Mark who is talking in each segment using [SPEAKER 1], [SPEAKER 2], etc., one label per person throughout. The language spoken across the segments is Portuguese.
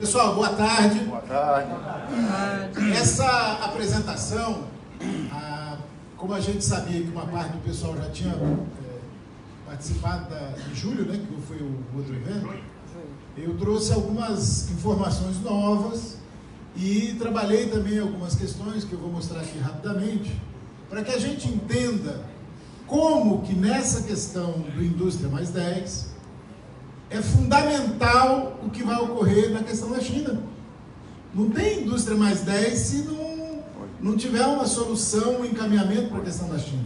[SPEAKER 1] Pessoal, boa tarde.
[SPEAKER 2] Boa tarde.
[SPEAKER 1] Essa apresentação, como a gente sabia que uma parte do pessoal já tinha participado de julho, né, que foi o outro evento, eu trouxe algumas informações novas e trabalhei também algumas questões que eu vou mostrar aqui rapidamente, para que a gente entenda como que nessa questão do Indústria Mais 10, é fundamental o que vai ocorrer na questão da China. Não tem Indústria Mais 10 se não tiver uma solução, um encaminhamento para a questão da China.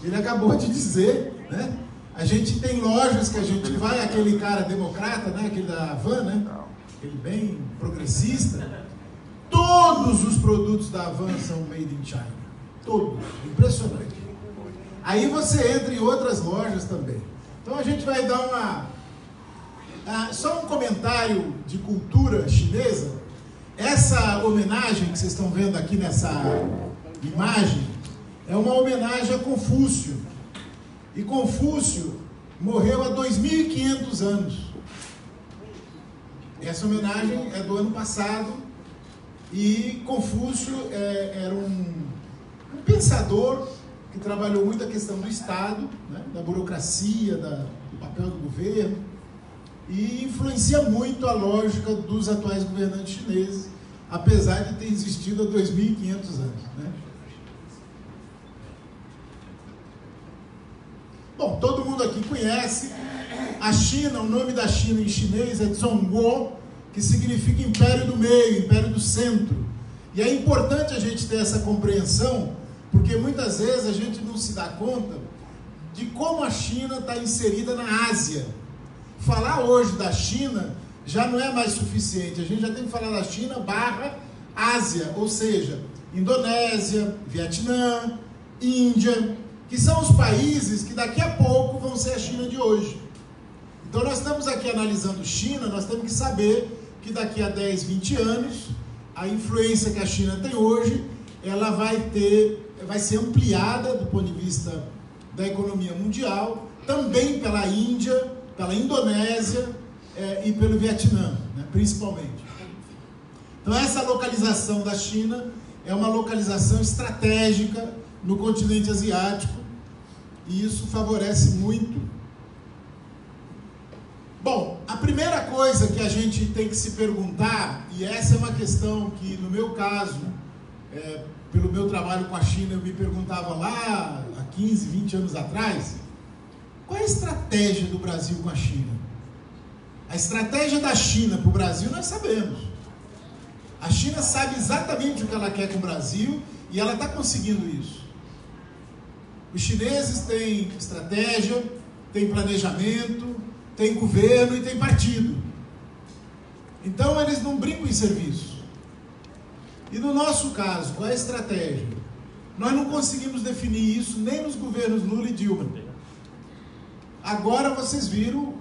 [SPEAKER 1] Ele acabou de dizer, né? A gente tem lojas que a gente vai, aquele cara democrata, né? Aquele da Havan, né? Aquele bem progressista. Todos os produtos da Havan são made in China. Todos. Impressionante. Aí você entra em outras lojas também. Então a gente vai dar só um comentário de cultura chinesa. Essa homenagem que vocês estão vendo aqui nessa imagem é uma homenagem a Confúcio. E Confúcio morreu há 2.500 anos. Essa homenagem é do ano passado. E Confúcio era um pensador que trabalhou muito a questão do Estado, né, da burocracia, do papel do governo. E influencia muito a lógica dos atuais governantes chineses, apesar de ter existido há 2.500 anos. Né? Bom, todo mundo aqui conhece a China. O nome da China em chinês é Zhongguo, que significa Império do Meio, Império do Centro. E é importante a gente ter essa compreensão, porque muitas vezes a gente não se dá conta de como a China está inserida na Ásia. Falar hoje da China já não é mais suficiente. A gente já tem que falar da China / Ásia, ou seja, Indonésia, Vietnã, Índia, que são os países que daqui a pouco vão ser a China de hoje. Então nós estamos aqui analisando China, nós temos que saber que daqui a 10, 20 anos, a influência que a China tem hoje, ela vai ser ampliada do ponto de vista da economia mundial, também pela Índia, pela Indonésia e pelo Vietnã, né, principalmente. Então essa localização da China é uma localização estratégica no continente asiático e isso favorece muito. Bom, a primeira coisa que a gente tem que se perguntar, e essa é uma questão que no meu caso, pelo meu trabalho com a China, eu me perguntava lá há 15, 20 anos atrás, qual é a estratégia do Brasil com a China? A estratégia da China para o Brasil nós sabemos. A China sabe exatamente o que ela quer com o Brasil e ela está conseguindo isso. Os chineses têm estratégia, têm planejamento, têm governo e têm partido. Então eles não brincam em serviço. E no nosso caso, qual é a estratégia? Nós não conseguimos definir isso nem nos governos Lula e Dilma. Agora vocês viram,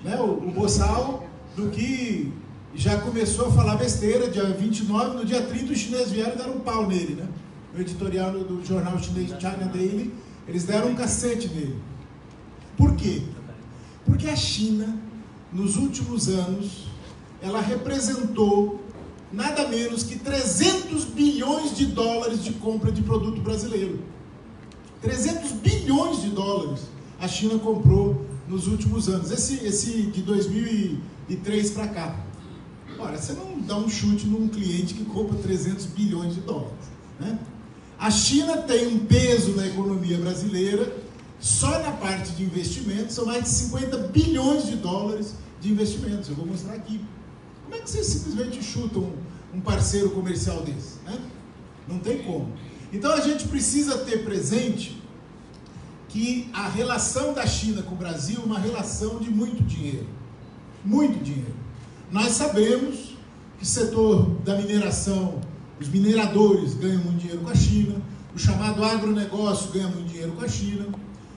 [SPEAKER 1] né, o boçal do que já começou a falar besteira. Dia 29, no dia 30 os chineses vieram e deram um pau nele, né? No editorial do jornal chinês China Daily, eles deram um cacete nele. Por quê? Porque a China, nos últimos anos, ela representou nada menos que 300 bilhões de dólares de compra de produto brasileiro. 300 bilhões de dólares a China comprou nos últimos anos, esse de 2003 para cá. Ora, você não dá um chute num cliente que compra 300 bilhões de dólares, né? A China tem um peso na economia brasileira, só na parte de investimentos, são mais de 50 bilhões de dólares de investimentos. Eu vou mostrar aqui. Como é que você simplesmente chuta um parceiro comercial desse, né? Não tem como. Então a gente precisa ter presente que a relação da China com o Brasil é uma relação de muito dinheiro. Muito dinheiro. Nós sabemos que o setor da mineração, os mineradores ganham muito dinheiro com a China, o chamado agronegócio ganha muito dinheiro com a China,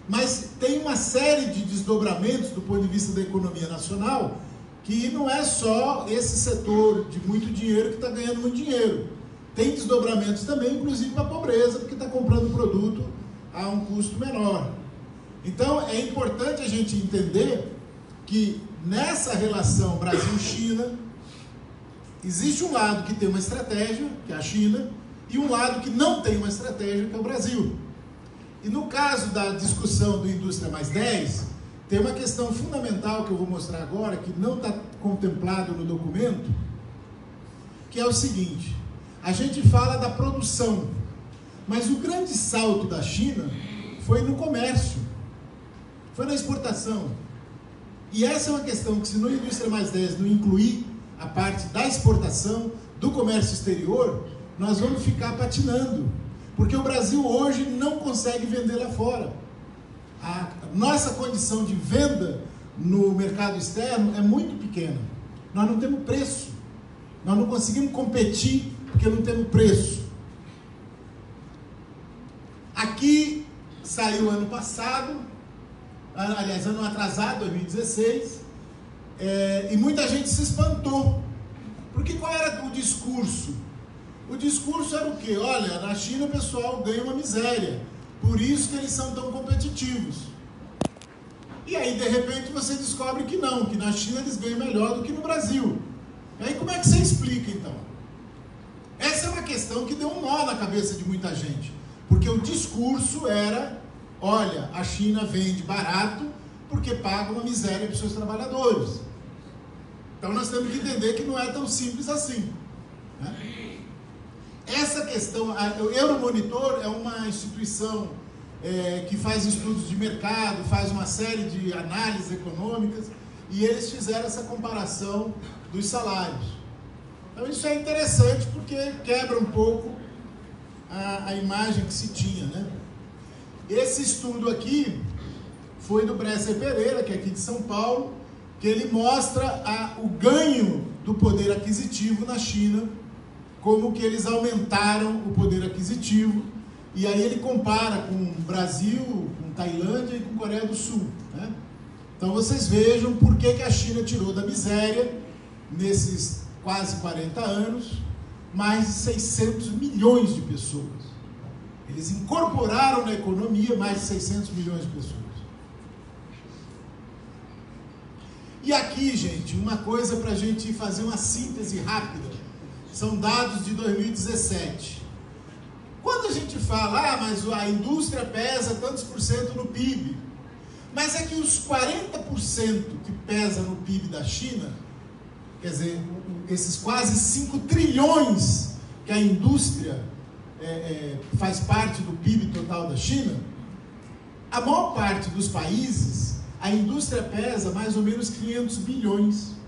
[SPEAKER 1] mas tem uma série de desdobramentos do ponto de vista da economia nacional que não é só esse setor de muito dinheiro que está ganhando muito dinheiro. Tem desdobramentos também, inclusive para a pobreza, porque está comprando produto a um custo menor. Então é importante a gente entender que nessa relação Brasil-China existe um lado que tem uma estratégia, que é a China, e um lado que não tem uma estratégia, que é o Brasil. E no caso da discussão do Indústria Mais 10, tem uma questão fundamental que eu vou mostrar agora, que não está contemplado no documento, que é o seguinte: a gente fala da produção, mas o grande salto da China foi no comércio, foi na exportação. E essa é uma questão que, se no Indústria Mais 10 não incluir a parte da exportação, do comércio exterior, nós vamos ficar patinando, porque o Brasil hoje não consegue vender lá fora. A nossa condição de venda no mercado externo é muito pequena. Nós não temos preço. Nós não conseguimos competir porque não temos preço. Aqui saiu ano passado, aliás, ano atrasado, 2016, e muita gente se espantou. Porque qual era o discurso? O discurso era o quê? Olha, na China o pessoal ganha uma miséria, por isso que eles são tão competitivos. E aí, de repente, você descobre que não, que na China eles ganham melhor do que no Brasil. E aí, como é que você explica, então? Essa é uma questão que deu um nó na cabeça de muita gente, porque o discurso era: olha, a China vende barato porque paga uma miséria para os seus trabalhadores. Então, nós temos que entender que não é tão simples assim, né? Essa questão, o Euromonitor é uma instituição que faz estudos de mercado, faz uma série de análises econômicas, e eles fizeram essa comparação dos salários. Então isso é interessante porque quebra um pouco a imagem que se tinha, né? Esse estudo aqui foi do Bresser Pereira, que é aqui de São Paulo, que ele mostra o ganho do poder aquisitivo na China, como que eles aumentaram o poder aquisitivo, e aí ele compara com o Brasil, com Tailândia e com Coreia do Sul, né? Então vocês vejam por que a China tirou da miséria, nesses quase 40 anos, mais de 600 milhões de pessoas. Eles incorporaram na economia mais de 600 milhões de pessoas. E aqui, gente, uma coisa para a gente fazer uma síntese rápida. São dados de 2017. Quando a gente fala, mas a indústria pesa tantos por cento no PIB, mas é que os 40% que pesa no PIB da China, quer dizer, esses quase 5 trilhões que a indústria faz parte do PIB total da China, a maior parte dos países, a indústria pesa mais ou menos 500 bilhões.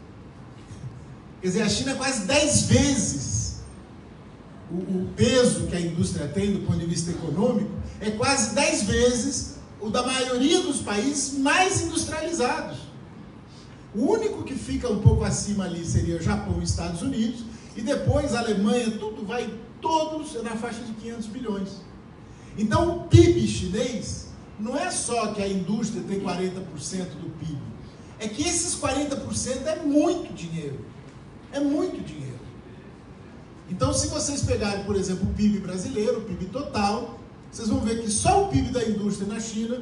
[SPEAKER 1] Quer dizer, a China é quase 10 vezes o peso que a indústria tem do ponto de vista econômico, é quase 10 vezes o da maioria dos países mais industrializados. O único que fica um pouco acima ali seria o Japão e Estados Unidos, e depois a Alemanha, todos na faixa de 500 bilhões. Então o PIB chinês não é só que a indústria tem 40% do PIB, é que esses 40% é muito dinheiro. É muito dinheiro. Então, se vocês pegarem, por exemplo, o PIB brasileiro, o PIB total, vocês vão ver que só o PIB da indústria na China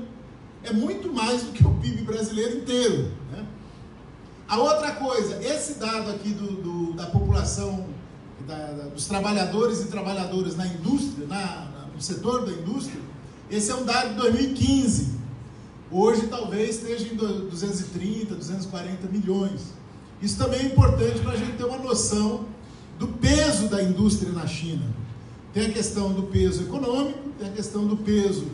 [SPEAKER 1] é muito mais do que o PIB brasileiro inteiro, né? A outra coisa, esse dado aqui da população, dos trabalhadores e trabalhadoras na indústria, no setor da indústria, esse é um dado de 2015. Hoje talvez esteja em 230, 240 milhões. Isso também é importante para a gente ter uma noção do peso da indústria na China. Tem a questão do peso econômico, tem a questão do peso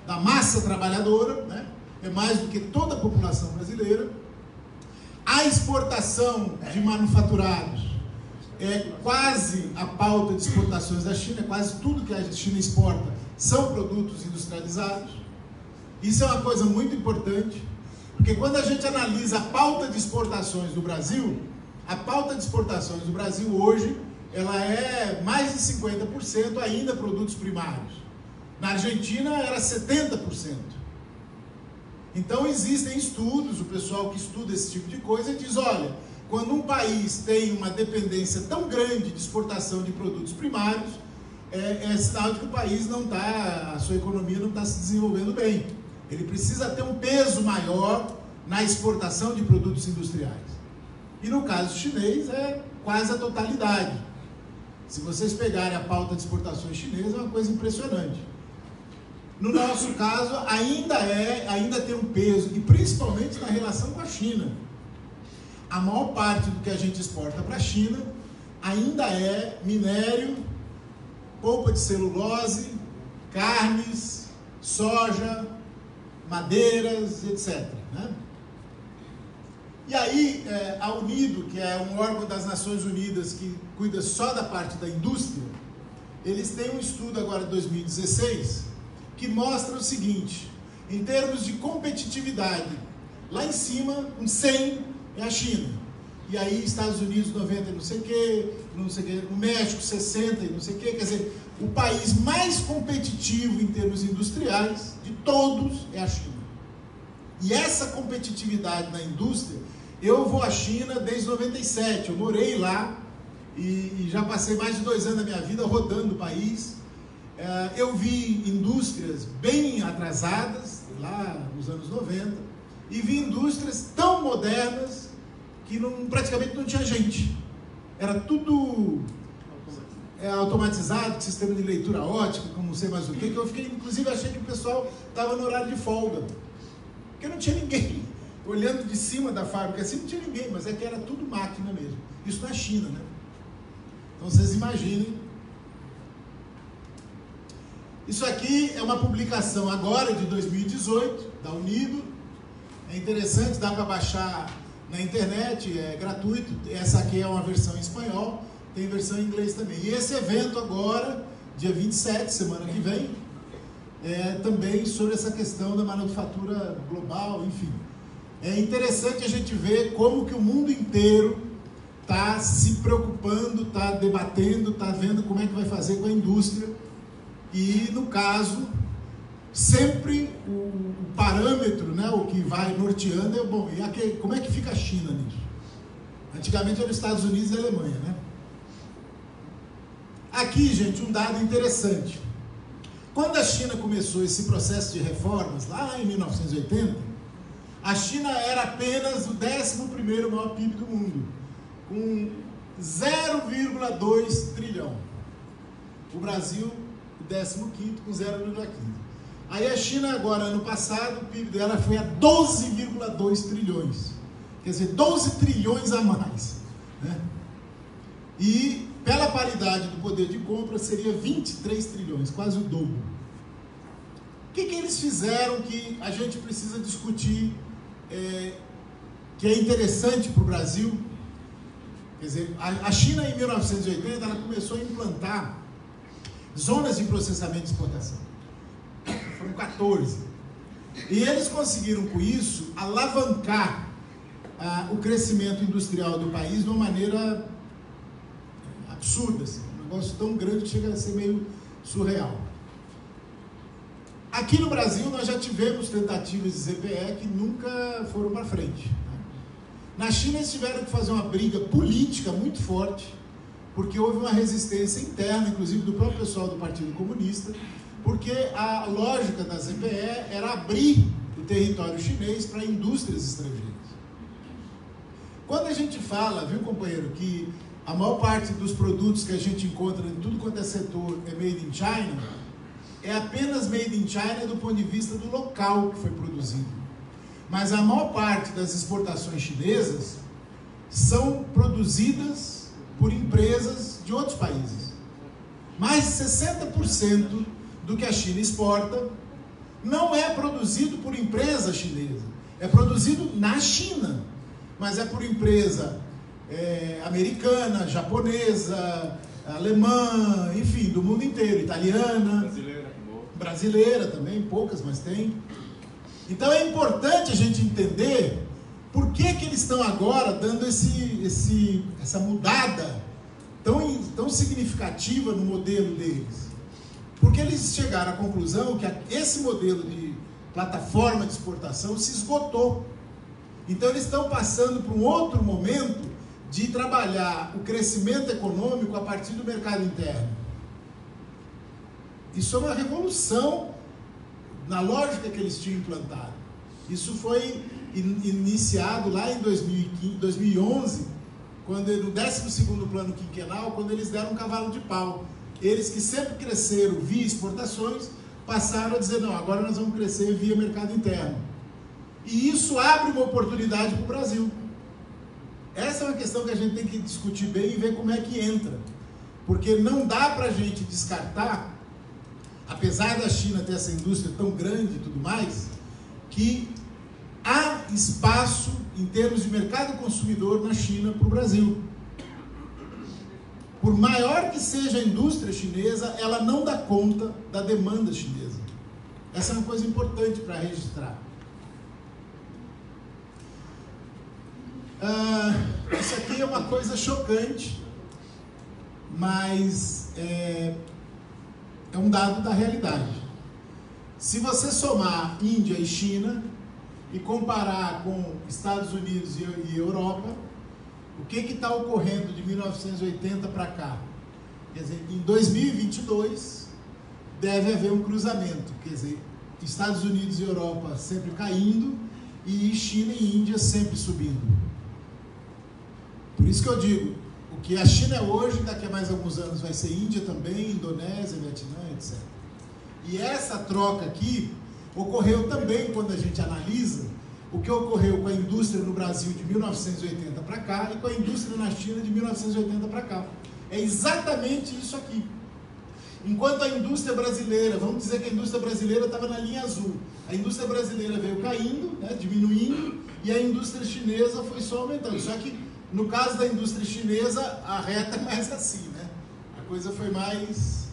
[SPEAKER 1] da massa trabalhadora, né? É mais do que toda a população brasileira. A exportação de manufaturados é quase a pauta de exportações da China, quase tudo que a China exporta são produtos industrializados. Isso é uma coisa muito importante, porque quando a gente analisa a pauta de exportações do Brasil, a pauta de exportações do Brasil hoje, ela é mais de 50% ainda produtos primários. Na Argentina era 70%. Então existem estudos, o pessoal que estuda esse tipo de coisa diz, olha, quando um país tem uma dependência tão grande de exportação de produtos primários, é sinal de que o país não está, a sua economia não está se desenvolvendo bem. Ele precisa ter um peso maior na exportação de produtos industriais. E no caso chinês é quase a totalidade. Se vocês pegarem a pauta de exportações chinesas, é uma coisa impressionante. No nosso caso, ainda tem um peso, e principalmente na relação com a China. A maior parte do que a gente exporta para a China ainda é minério, polpa de celulose, carnes, soja, madeiras, etc. Né? E aí, a UNIDO, que é um órgão das Nações Unidas que cuida só da parte da indústria, eles têm um estudo agora de 2016 que mostra o seguinte: em termos de competitividade, lá em cima, um 100 é a China. E aí, Estados Unidos, 90 e não sei o quê, o México, 60 e não sei o quê. Quer dizer, o país mais competitivo em termos industriais de todos é a China. E essa competitividade na indústria, eu vou à China desde 97, eu morei lá e já passei mais de 2 anos da minha vida rodando o país. Eu vi indústrias bem atrasadas, lá nos anos 90, e vi indústrias tão modernas que praticamente não tinha gente. Era tudo automatizado, com sistema de leitura ótica, como não sei mais o que eu fiquei, inclusive, achei que o pessoal estava no horário de folga, porque não tinha ninguém. Olhando de cima da fábrica assim, não tinha ninguém, mas é que era tudo máquina mesmo. Isso na China, né? Então vocês imaginem. Isso aqui é uma publicação agora de 2018, da UNIDO. É interessante, dá para baixar na internet, é gratuito. Essa aqui é uma versão em espanhol, tem versão em inglês também. E esse evento agora, dia 27, semana que vem, é também sobre essa questão da manufatura global, enfim. É interessante a gente ver como que o mundo inteiro está se preocupando, está debatendo, está vendo como é que vai fazer com a indústria. E, no caso, sempre o parâmetro, né, o que vai norteando é, bom, e aqui, como é que fica a China nisso? Antigamente eram os Estados Unidos e a Alemanha, né? Aqui, gente, um dado interessante. Quando a China começou esse processo de reformas, lá em 1980, a China era apenas o 11º maior PIB do mundo, com 0,2 trilhão. O Brasil, o 15º, com 0,15. Aí a China agora, ano passado, o PIB dela foi a 12,2 trilhões. Quer dizer, 12 trilhões a mais. Né? E, pela paridade do poder de compra, seria 23 trilhões, quase o dobro. O que eles fizeram que a gente precisa discutir, que é interessante para o Brasil? Quer dizer, a China, em 1980, ela começou a implantar zonas de processamento de exportação. Foram 14. E eles conseguiram, com isso, alavancar o crescimento industrial do país de uma maneira absurda, assim, um negócio tão grande que chega a ser meio surreal. Aqui no Brasil, nós já tivemos tentativas de ZPE que nunca foram para frente. Na China, eles tiveram que fazer uma briga política muito forte, porque houve uma resistência interna, inclusive do próprio pessoal do Partido Comunista, porque a lógica da ZPE era abrir o território chinês para indústrias estrangeiras. Quando a gente fala, viu, companheiro, que a maior parte dos produtos que a gente encontra em tudo quanto é setor é made in China, é apenas made in China do ponto de vista do local que foi produzido. Mas a maior parte das exportações chinesas são produzidas por empresas de outros países. Mais de 60% do que a China exporta não é produzido por empresa chinesa. É produzido na China, mas é por empresa americana, japonesa, alemã, enfim, do mundo inteiro, italiana, brasileira também, poucas, mas tem. Então é importante a gente entender por que eles estão agora dando essa mudada tão significativa no modelo deles. Porque eles chegaram à conclusão que esse modelo de plataforma de exportação se esgotou. Então eles estão passando para um outro momento de trabalhar o crescimento econômico a partir do mercado interno. Isso é uma revolução na lógica que eles tinham implantado. Isso foi iniciado lá em 2011 quando no 12º plano quinquenal, quando eles deram um cavalo de pau. Eles que sempre cresceram via exportações, passaram a dizer, não, agora nós vamos crescer via mercado interno. E isso abre uma oportunidade para o Brasil. Essa é uma questão que a gente tem que discutir bem e ver como é que entra. Porque não dá para a gente descartar, apesar da China ter essa indústria tão grande e tudo mais, que há espaço em termos de mercado consumidor na China para o Brasil. Por maior que seja a indústria chinesa, ela não dá conta da demanda chinesa. Essa é uma coisa importante para registrar. Isso aqui é uma coisa chocante, mas é um dado da realidade. Se você somar Índia e China e comparar com Estados Unidos e Europa, o que está ocorrendo de 1980 para cá? Quer dizer, em 2022 deve haver um cruzamento, quer dizer, Estados Unidos e Europa sempre caindo e China e Índia sempre subindo. Por isso que eu digo, o que a China é hoje, daqui a mais alguns anos vai ser Índia também, Indonésia, Vietnã, etc. E essa troca aqui ocorreu também quando a gente analisa o que ocorreu com a indústria no Brasil de 1980 para cá e com a indústria na China de 1980 para cá. É exatamente isso aqui. Enquanto a indústria brasileira, vamos dizer que a indústria brasileira estava na linha azul, a indústria brasileira veio caindo, né, diminuindo, e a indústria chinesa foi só aumentando. Só que no caso da indústria chinesa, a reta é mais assim, né? A coisa foi mais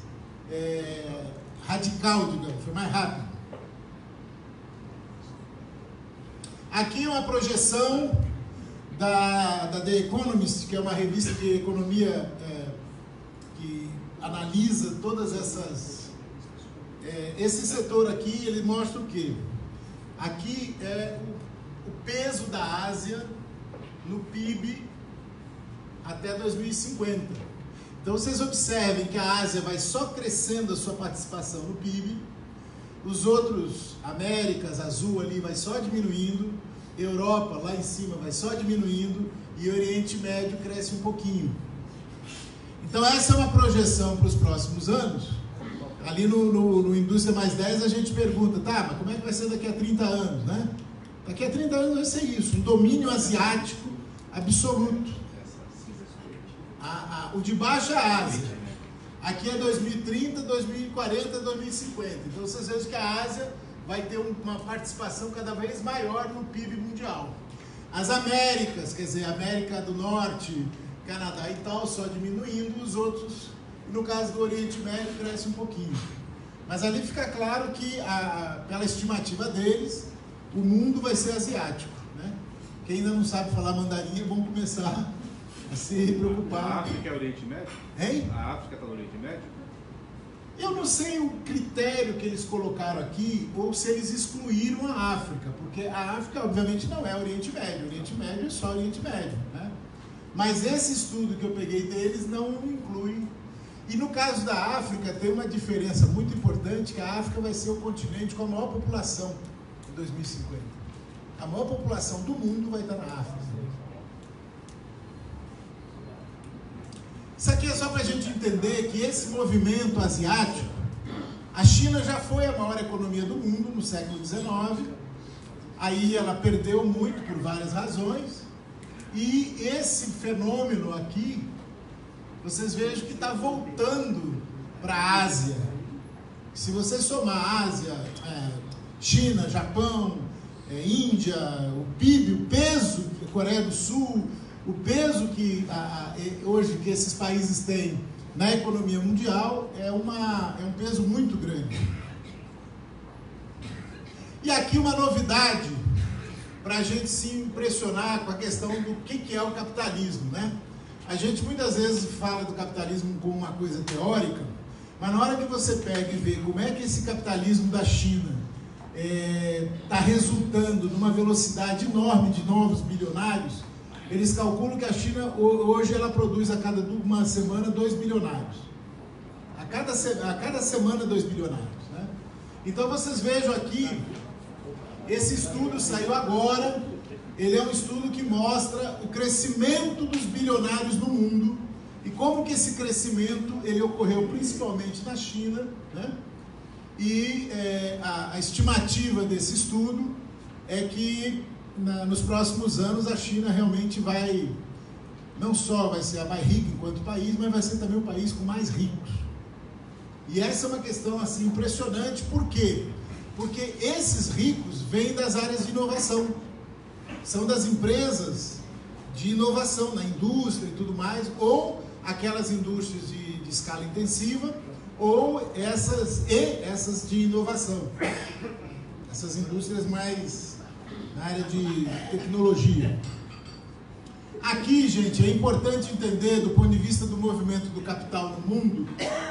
[SPEAKER 1] radical, digamos, foi mais rápida. Aqui é uma projeção da The Economist, que é uma revista de economia que analisa todas essas... esse setor aqui, ele mostra o quê? Aqui é o peso da Ásia no PIB até 2050. Então vocês observem que a Ásia vai só crescendo a sua participação no PIB, os outros, Américas, azul ali, vai só diminuindo, Europa lá em cima vai só diminuindo e Oriente Médio cresce um pouquinho. Então essa é uma projeção para os próximos anos. Ali no Indústria Mais 10 a gente pergunta, tá, mas como é que vai ser daqui a 30 anos, né? Daqui a 30 anos vai ser isso, um domínio asiático absoluto. O de baixo é a Ásia. Aqui é 2030, 2040, 2050. Então vocês veem que a Ásia vai ter uma participação cada vez maior no PIB mundial. As Américas, quer dizer, América do Norte, Canadá e tal, só diminuindo, os outros, no caso do Oriente Médio, cresce um pouquinho. Mas ali fica claro que, pela estimativa deles, o mundo vai ser asiático, né? Quem ainda não sabe falar mandarim, é bom começar a se preocupar.
[SPEAKER 2] A África é o Oriente Médio?
[SPEAKER 1] Hein?
[SPEAKER 2] A África está no Oriente Médio?
[SPEAKER 1] Eu não sei o critério que eles colocaram aqui, ou se eles excluíram a África, porque a África, obviamente, não é Oriente Médio. O Oriente Médio é só Oriente Médio, né? Mas esse estudo que eu peguei deles não inclui. E no caso da África, tem uma diferença muito importante, que a África vai ser o continente com a maior população em 2050. A maior população do mundo vai estar na África. Isso aqui é só para a gente entender que esse movimento asiático, a China já foi a maior economia do mundo no século XIX, aí ela perdeu muito por várias razões, e esse fenômeno aqui, vocês vejam que está voltando para a Ásia. Se você somar Ásia, China, Japão, Índia, o PIB, o peso, Coreia do Sul, o peso que hoje que esses países têm na economia mundial é um peso muito grande. E aqui uma novidade para a gente se impressionar com a questão do que é o capitalismo, né? A gente muitas vezes fala do capitalismo como uma coisa teórica, mas na hora que você pega e vê como é que esse capitalismo da China está resultando numa velocidade enorme de novos bilionários, eles calculam que a China hoje ela produz a cada uma semana 2 bilionários. A cada semana 2 bilionários, né? Então vocês vejam aqui, esse estudo saiu agora, ele é um estudo que mostra o crescimento dos bilionários no mundo e como que esse crescimento ele ocorreu principalmente na China, né? E a estimativa desse estudo é que nos próximos anos a China realmente não só vai ser a mais rica enquanto país, mas vai ser também o país com mais ricos. E essa é uma questão assim impressionante. Por quê? Porque esses ricos vêm das áreas de inovação, são das empresas de inovação, na indústria e tudo mais, ou aquelas indústrias de escala intensiva, ou essas de inovação, essas indústrias mais na área de tecnologia. Aqui, gente, é importante entender, do ponto de vista do movimento do capital no mundo,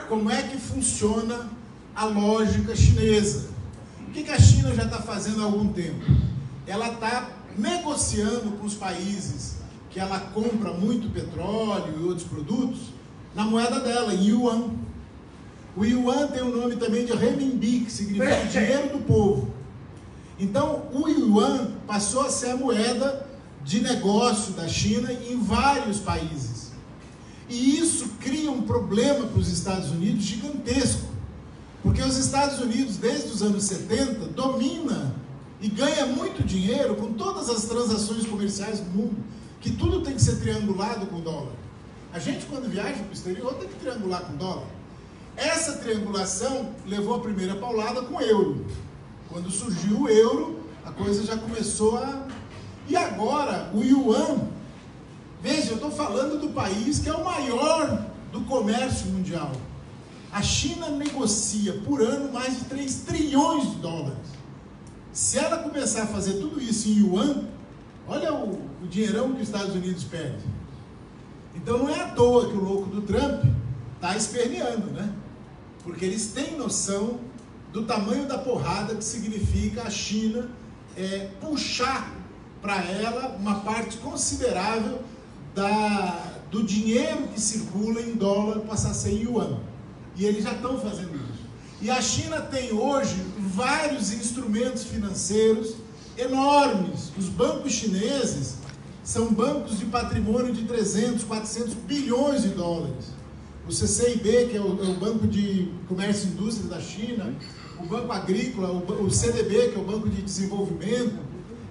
[SPEAKER 1] como é que funciona a lógica chinesa. O que a China já está fazendo há algum tempo? Ela está negociando com os países que ela compra muito petróleo e outros produtos na moeda dela, em yuan. O yuan tem o nome também de renminbi, que significa dinheiro do povo. Então, o yuan passou a ser a moeda de negócio da China em vários países. E isso cria um problema para os Estados Unidos gigantesco, porque os Estados Unidos, desde os anos 70, domina e ganha muito dinheiro com todas as transações comerciais do mundo, que tudo tem que ser triangulado com dólar. A gente, quando viaja para o exterior, tem que triangular com dólar. Essa triangulação levou a primeira paulada com o euro. Quando surgiu o euro, a coisa já começou a... E agora, o yuan, veja, eu estou falando do país que é o maior do comércio mundial. A China negocia por ano mais de 3 trilhões de dólares. Se ela começar a fazer tudo isso em yuan, olha o dinheirão que os Estados Unidos perde. Então não é à toa que o louco do Trump está esperneando, né? Porque eles têm noção do tamanho da porrada que significa a China puxar para ela uma parte considerável do dinheiro que circula em dólar passar a ser em yuan. E eles já estão fazendo isso. E a China tem hoje vários instrumentos financeiros enormes. Os bancos chineses são bancos de patrimônio de 300, 400 bilhões de dólares. O CCIB, que é o Banco de Comércio e Indústria da China, o Banco Agrícola, o CDB, que é o Banco de Desenvolvimento.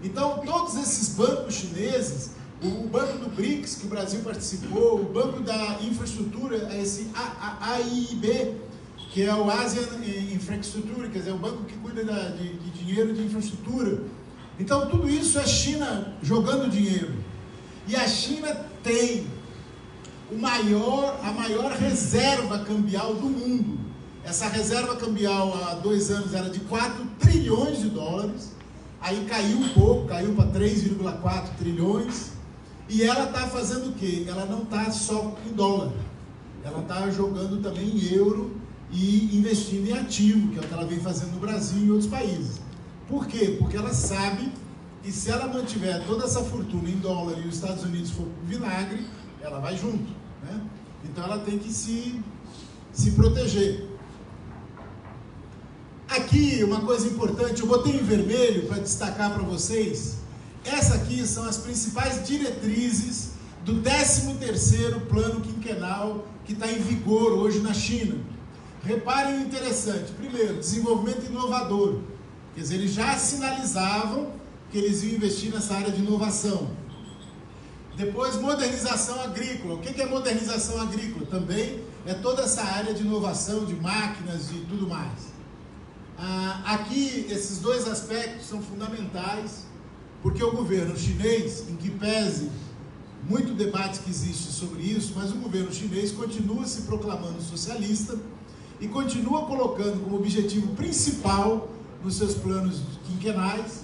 [SPEAKER 1] Então, todos esses bancos chineses, o Banco do BRICS, que o Brasil participou, o Banco da Infraestrutura, esse AIIB, que é o Asian Infrastructure, quer dizer, é o banco que cuida de dinheiro de infraestrutura. Então, tudo isso é China jogando dinheiro. E a China tem a maior reserva cambial do mundo. Essa reserva cambial há 2 anos era de 4 trilhões de dólares, aí caiu um pouco, caiu para 3,4 trilhões, e ela está fazendo o quê? Ela não está só em dólar, ela está jogando também em euro e investindo em ativo, que é o que ela vem fazendo no Brasil e em outros países. Por quê? Porque ela sabe que se ela mantiver toda essa fortuna em dólar e os Estados Unidos for vinagre, ela vai junto, né? Então ela tem que se proteger. Aqui, uma coisa importante, eu botei em vermelho para destacar para vocês. Essas aqui são as principais diretrizes do 13º plano quinquenal que está em vigor hoje na China. Reparem o interessante. Primeiro, desenvolvimento inovador. Quer dizer, eles já sinalizavam que eles iam investir nessa área de inovação. Depois, modernização agrícola. O que é modernização agrícola? Também é toda essa área de inovação, de máquinas e tudo mais. Aqui, esses 2 aspectos são fundamentais, porque o governo chinês, em que pese muito debate que existe sobre isso, mas o governo chinês continua se proclamando socialista e continua colocando como objetivo principal nos seus planos quinquenais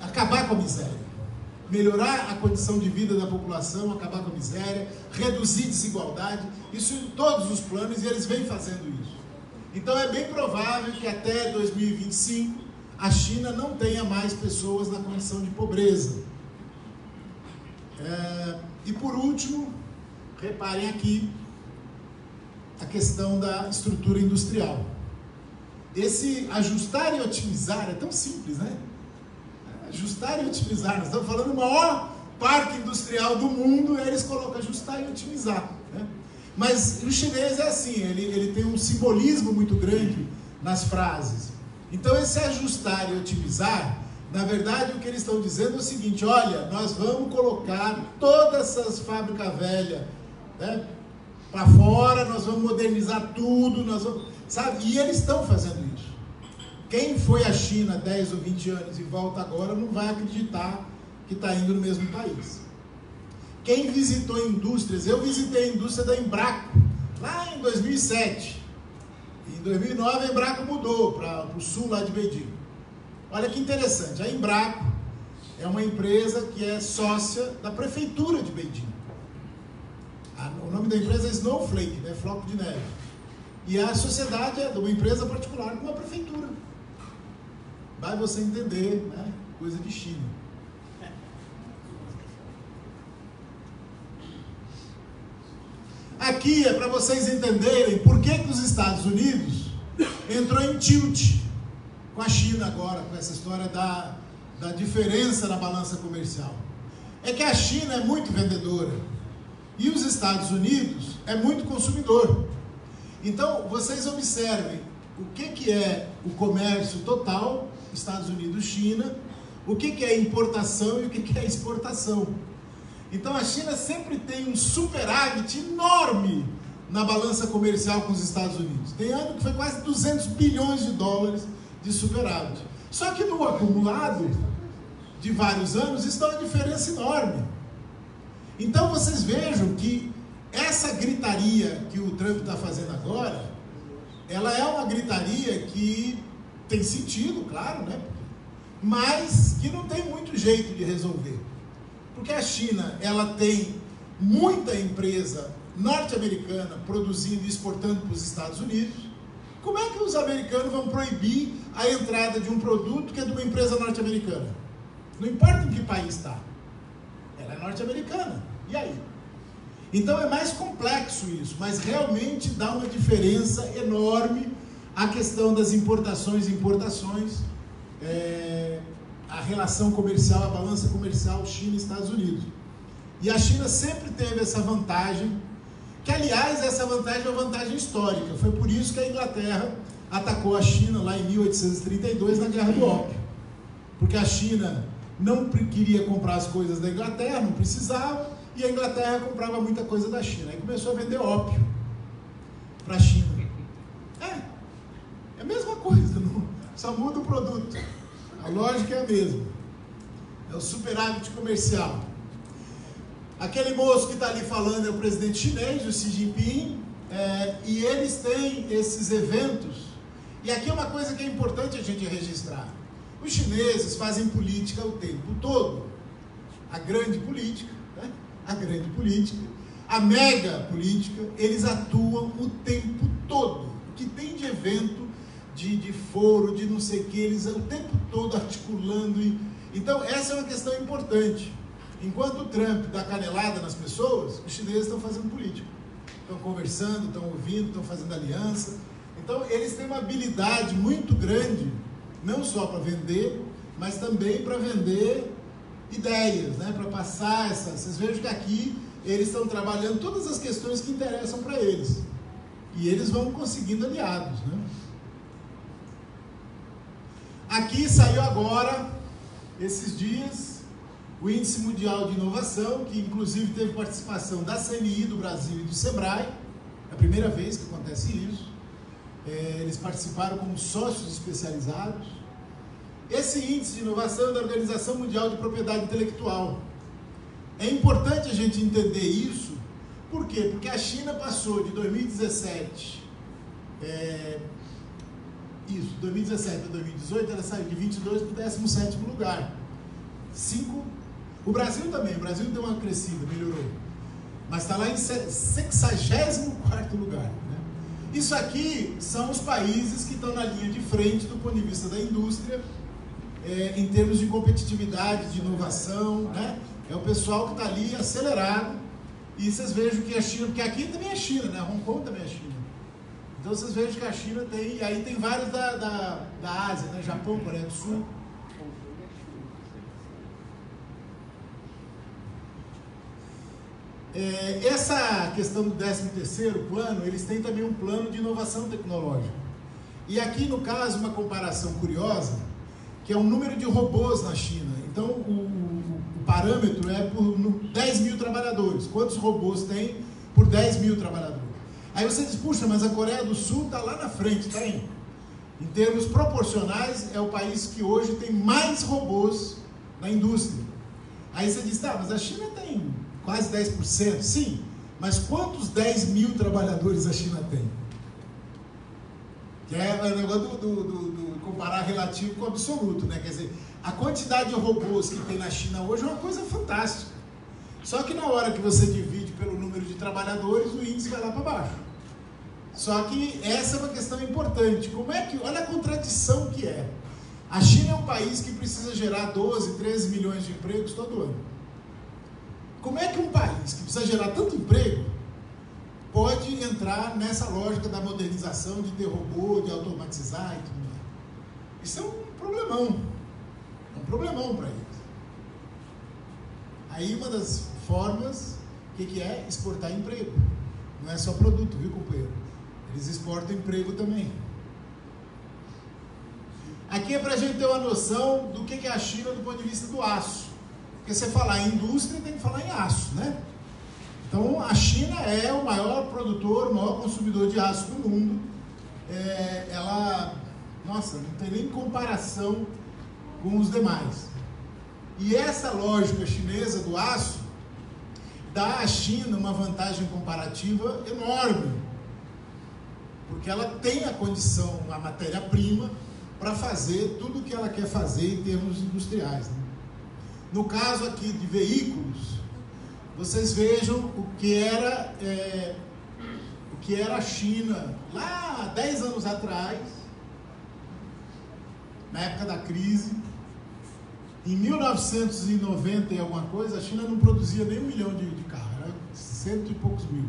[SPEAKER 1] acabar com a miséria, melhorar a condição de vida da população, acabar com a miséria, reduzir desigualdade, isso em todos os planos, e eles vêm fazendo isso. Então é bem provável que até 2025 a China não tenha mais pessoas na condição de pobreza. E por último, reparem aqui a questão da estrutura industrial. Esse ajustar e otimizar é tão simples, né? Ajustar e otimizar. Nós estamos falando do maior parque industrial do mundo, eles colocam ajustar e otimizar, né? Mas o chinês é assim, ele tem um simbolismo muito grande nas frases. Então esse ajustar e otimizar, na verdade o que eles estão dizendo é o seguinte: olha, nós vamos colocar todas essas fábricas velhas, né, para fora, nós vamos modernizar tudo, nós vamos, sabe? E eles estão fazendo isso. Quem foi à China 10 ou 20 anos e volta agora não vai acreditar que está indo no mesmo país. Quem visitou indústrias, eu visitei a indústria da Embraco, lá em 2007. Em 2009 a Embraco mudou para o sul lá de Beijing. Olha que interessante, a Embraco é uma empresa que é sócia da prefeitura de Beijing. O nome da empresa é Snowflake, né? Floco de neve. E a sociedade é de uma empresa particular com uma prefeitura. Vai você entender, né? Coisa de China. Aqui é para vocês entenderem por que os Estados Unidos entrou em tilt com a China agora, com essa história da diferença na balança comercial. É que a China é muito vendedora e os Estados Unidos é muito consumidor. Então, vocês observem o que é o comércio total, Estados Unidos-China, o que é importação e o que é exportação. Então a China sempre tem um superávit enorme na balança comercial com os Estados Unidos. Tem ano que foi quase 200 bilhões de dólares de superávit. Só que no acumulado de vários anos está uma diferença enorme. Então vocês vejam que essa gritaria que o Trump está fazendo agora, ela é uma gritaria que tem sentido, claro, né? Mas que não tem muito jeito de resolver. Porque a China, ela tem muita empresa norte-americana produzindo e exportando para os Estados Unidos. Como é que os americanos vão proibir a entrada de um produto que é de uma empresa norte-americana? Não importa em que país está. Ela é norte-americana. E aí? Então é mais complexo isso, mas realmente dá uma diferença enorme a questão das importações e importações, a relação comercial, a balança comercial China e Estados Unidos. E a China sempre teve essa vantagem, que aliás essa vantagem é uma vantagem histórica. Foi por isso que a Inglaterra atacou a China lá em 1832 na Guerra do Ópio. Porque a China não queria comprar as coisas da Inglaterra, não precisava, e a Inglaterra comprava muita coisa da China. Aí começou a vender ópio para a China. É a mesma coisa, não, só muda o produto. A lógica é a mesma. É o superávit comercial. Aquele moço que está ali falando é o presidente chinês, o Xi Jinping, e eles têm esses eventos. E aqui é uma coisa que é importante a gente registrar. Os chineses fazem política o tempo todo. A grande política, né? A grande política, a mega política, eles atuam o tempo todo. O que tem de evento, de foro, de não sei o que, eles o tempo todo articulando. Então, essa é uma questão importante. Enquanto o Trump dá canelada nas pessoas, os chineses estão fazendo política. Estão conversando, estão ouvindo, estão fazendo aliança. Então, eles têm uma habilidade muito grande, não só para vender, mas também para vender ideias, né? Para passar essas... Vocês vejam que aqui eles estão trabalhando todas as questões que interessam para eles. E eles vão conseguindo aliados, né? Aqui saiu agora, esses dias, o Índice Mundial de Inovação, que inclusive teve participação da CNI do Brasil e do Sebrae. É a primeira vez que acontece isso. Eles participaram como sócios especializados. Esse índice de inovação é da Organização Mundial de Propriedade Intelectual. É importante a gente entender isso. Por quê? Porque a China passou de 2017... 2017 a 2018, ela saiu de 22 para o 17º lugar. O Brasil também, o Brasil deu uma crescida, melhorou. Mas está lá em 64º lugar. Né? Isso aqui são os países que estão na linha de frente do ponto de vista da indústria, em termos de competitividade, de inovação, né? É o pessoal que está ali acelerado. E vocês vejam que a China, porque aqui também é China, né? Hong Kong também é China. Então vocês vejam que a China tem, e aí tem vários da Ásia, né? Japão, Coreia do Sul. Essa questão do 13º plano, eles têm também um plano de inovação tecnológica. E aqui, no caso, uma comparação curiosa, que é o número de robôs na China. Então, o parâmetro é por 10 mil trabalhadores. Quantos robôs tem por 10 mil trabalhadores? Aí você diz, puxa, mas a Coreia do Sul está lá na frente, tá aí. Em termos proporcionais, é o país que hoje tem mais robôs na indústria. Aí você diz, tá, mas a China tem quase 10%. Sim, mas quantos 10 mil trabalhadores a China tem? Que é o negócio do comparar relativo com absoluto, né? Quer dizer, a quantidade de robôs que tem na China hoje é uma coisa fantástica. Só que na hora que você divide pelo número de trabalhadores, o índice vai lá para baixo. Só que essa é uma questão importante. Como é que, olha a contradição que é. A China é um país que precisa gerar 12, 13 milhões de empregos todo ano. Como é que um país que precisa gerar tanto emprego pode entrar nessa lógica da modernização, de ter robô, de automatizar e tudo mais? Isso é um problemão. É um problemão para eles. Aí uma das formas, o que é? Exportar emprego. Não é só produto, viu, companheiro? Eles exportam emprego também. Aqui é para a gente ter uma noção do que é a China do ponto de vista do aço. Porque você falar em indústria, tem que falar em aço, né? Então, a China é o maior produtor, o maior consumidor de aço do mundo. Nossa, não tem nem comparação com os demais. E essa lógica chinesa do aço dá à China uma vantagem comparativa enorme. Porque ela tem a condição, a matéria-prima, para fazer tudo o que ela quer fazer em termos industriais, né? No caso aqui de veículos, vocês vejam o que era a China lá há 10 anos atrás, na época da crise. Em 1990 e alguma coisa, a China não produzia nem 1 milhão de carros, era 100 e poucos mil.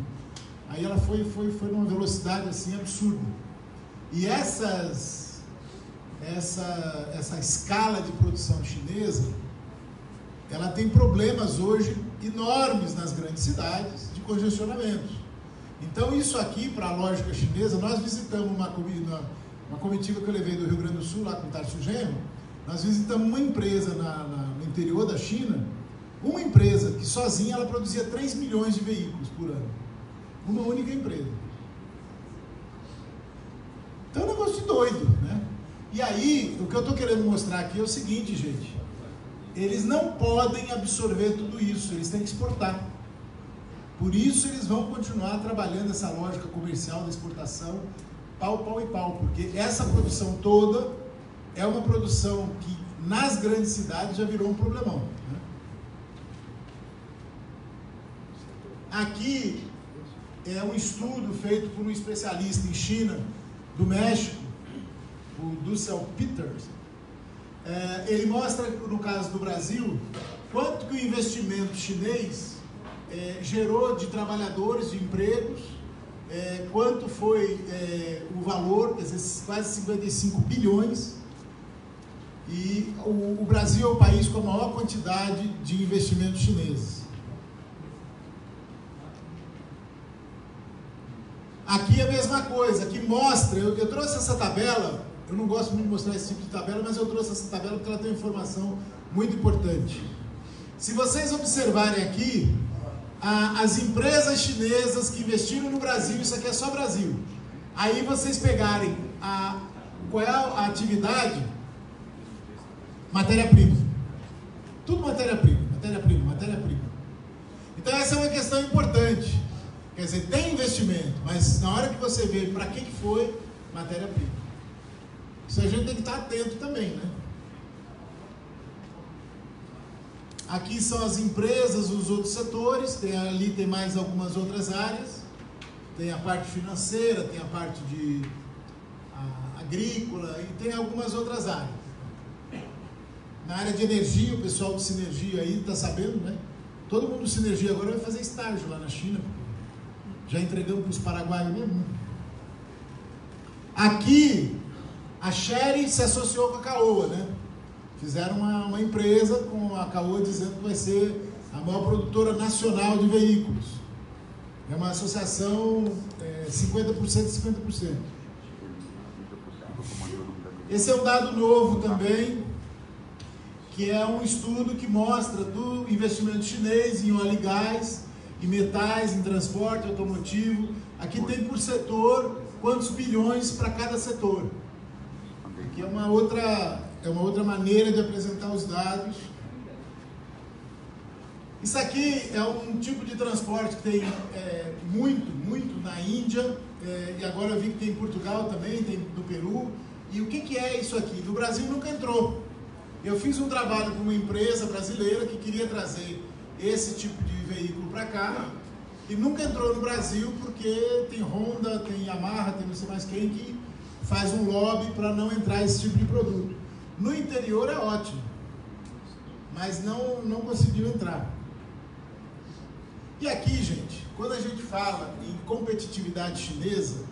[SPEAKER 1] Aí ela foi numa velocidade assim absurda. E essa escala de produção chinesa, ela tem problemas hoje enormes nas grandes cidades de congestionamento. Então isso aqui, para a lógica chinesa, nós visitamos uma comitiva que eu levei do Rio Grande do Sul, lá com o Tarso Genro. Nós visitamos uma empresa no interior da China, uma empresa que sozinha ela produzia 3 milhões de veículos por ano. Uma única empresa. Então é um negócio de doido, né? E aí, o que eu estou querendo mostrar aqui é o seguinte, gente. Eles não podem absorver tudo isso, eles têm que exportar. Por isso eles vão continuar trabalhando essa lógica comercial da exportação, pau, pau e pau, porque essa produção toda é uma produção que nas grandes cidades já virou um problemão, né? Aqui é um estudo feito por um especialista em China, do México, o Dussel Peters. Ele mostra, no caso do Brasil, quanto que o investimento chinês gerou de trabalhadores, de empregos, quanto foi o valor, quer dizer, quase 55 bilhões, e o Brasil é o país com a maior quantidade de investimentos chineses. Aqui é a mesma coisa, que mostra, eu trouxe essa tabela, eu não gosto muito de mostrar esse tipo de tabela, mas eu trouxe essa tabela porque ela tem uma informação muito importante. Se vocês observarem aqui, as empresas chinesas que investiram no Brasil, isso aqui é só Brasil, aí vocês pegarem qual é a atividade, matéria-prima, tudo matéria-prima, matéria-prima, matéria-prima. Então essa é uma questão importante. Quer dizer, tem investimento, mas na hora que você vê para que foi, matéria-prima. Isso a gente tem que estar atento também, né? Aqui são as empresas, os outros setores, ali tem mais algumas outras áreas, tem a parte financeira, tem a parte de agrícola e tem algumas outras áreas. Na área de energia, o pessoal do Sinergia aí está sabendo, né? Todo mundo do Sinergia agora vai fazer estágio lá na China. Já entregamos para os paraguaios mesmo. Aqui, a Chery se associou com a Caoa, né? Fizeram uma empresa com a Caoa dizendo que vai ser a maior produtora nacional de veículos. É uma associação 50% e 50%. Esse é um dado novo também, que é um estudo que mostra do investimento chinês em óleo e gás, em metais, em transporte automotivo. Aqui tem por setor quantos bilhões para cada setor. Aqui é uma outra maneira de apresentar os dados. Isso aqui é um tipo de transporte que tem muito na Índia, e agora eu vi que tem em Portugal também, tem no Peru. E o que é isso aqui? No Brasil nunca entrou. Eu fiz um trabalho com uma empresa brasileira que queria trazer esse tipo de veículo para cá e nunca entrou no Brasil porque tem Honda, tem Yamaha, tem não sei mais quem que faz um lobby para não entrar esse tipo de produto. No interior é ótimo, mas não conseguiu entrar. E aqui, gente, quando a gente fala em competitividade chinesa,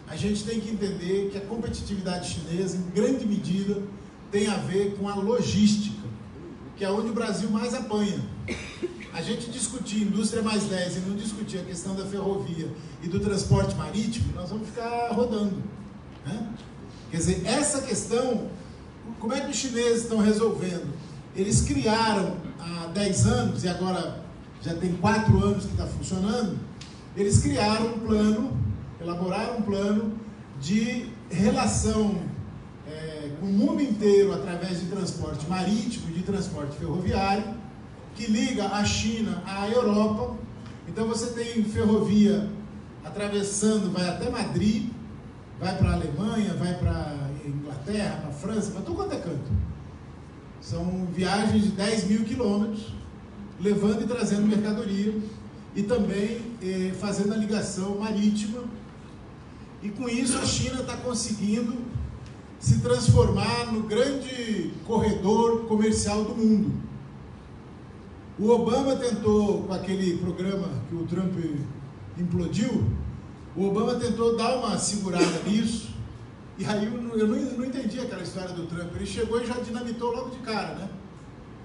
[SPEAKER 1] a gente tem que entender que a competitividade chinesa, em grande medida, tem a ver com a logística, que é onde o Brasil mais apanha. A gente discutir indústria mais 10 e não discutir a questão da ferrovia e do transporte marítimo, nós vamos ficar rodando, né? Quer dizer, essa questão, como é que os chineses estão resolvendo? Eles criaram há 10 anos, e agora já tem 4 anos que está funcionando, eles criaram um plano, elaboraram um plano de relação com o mundo inteiro através de transporte marítimo e de transporte ferroviário, que liga a China à Europa. Então você tem ferrovia atravessando, vai até Madrid, vai para a Alemanha, vai para a Inglaterra, para a França, para tudo quanto é canto. São viagens de 10 mil quilômetros, levando e trazendo mercadoria, e também fazendo a ligação marítima. E com isso a China está conseguindo se transformar no grande corredor comercial do mundo. O Obama tentou, com aquele programa que o Trump implodiu, o Obama tentou dar uma segurada nisso, e aí eu não entendi aquela história do Trump. Ele chegou e já dinamitou logo de cara, né?